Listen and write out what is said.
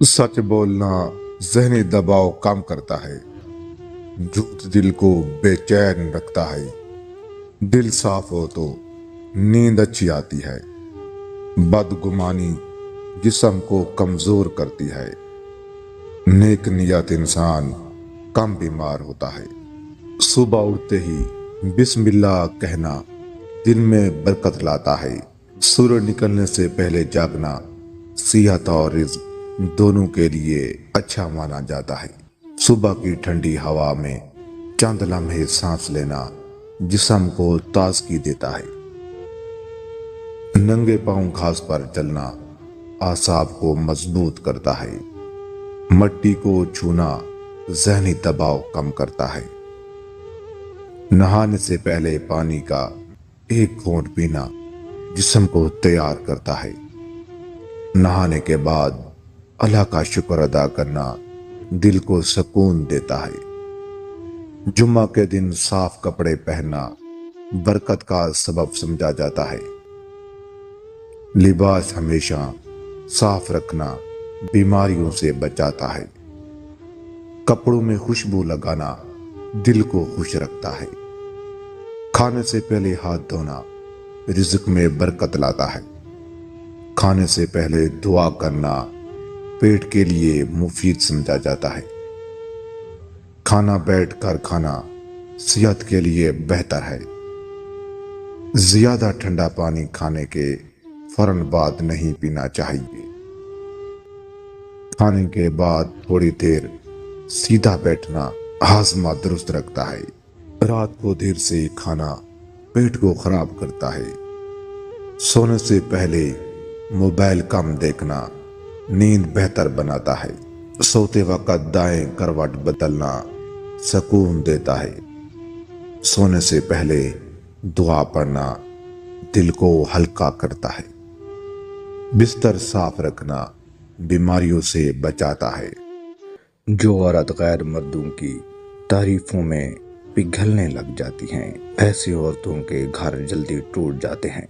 सच बोलना ज़हनी दबाव कम करता है। झूठ दिल को बेचैन रखता है। दिल साफ हो तो नींद अच्छी आती है। बदगुमानी जिस्म को कमजोर करती है। नेक नियत इंसान कम बीमार होता है। सुबह उठते ही बिस्मिल्लाह कहना दिन में बरकत लाता है। सूरज निकलने से पहले जागना सेहत और रिज्क दोनों के लिए अच्छा माना जाता है। सुबह की ठंडी हवा में चंद लम्हे सांस लेना जिस्म को ताजगी देता है। नंगे पांव घास पर चलना आसाब को मजबूत करता है। मट्टी को छूना ज़हनी दबाव कम करता है। नहाने से पहले पानी का एक घूंट पीना जिस्म को तैयार करता है। नहाने के बाद अल्लाह का शुक्र अदा करना दिल को सुकून देता है। जुम्मा के दिन साफ कपड़े पहनना बरकत का सबब समझा जाता है। लिबास हमेशा साफ रखना बीमारियों से बचाता है। कपड़ों में खुशबू लगाना दिल को खुश रखता है। खाने से पहले हाथ धोना रिज़्क में बरकत लाता है। खाने से पहले दुआ करना पेट के लिए मुफीद समझा जाता है। खाना बैठ कर खाना सेहत के लिए बेहतर है। ज्यादा ठंडा पानी खाने के फौरन बाद नहीं पीना चाहिए। खाने के बाद थोड़ी देर सीधा बैठना हाजमा दुरुस्त रखता है। रात को देर से खाना पेट को खराब करता है। सोने से पहले मोबाइल कम देखना नींद बेहतर बनाता है। सोते वक्त दाएं करवट बदलना सुकून देता है। सोने से पहले दुआ पढ़ना दिल को हल्का करता है। बिस्तर साफ रखना बीमारियों से बचाता है। जो औरत गैर मर्दों की तारीफों में पिघलने लग जाती हैं, ऐसी औरतों के घर जल्दी टूट जाते हैं।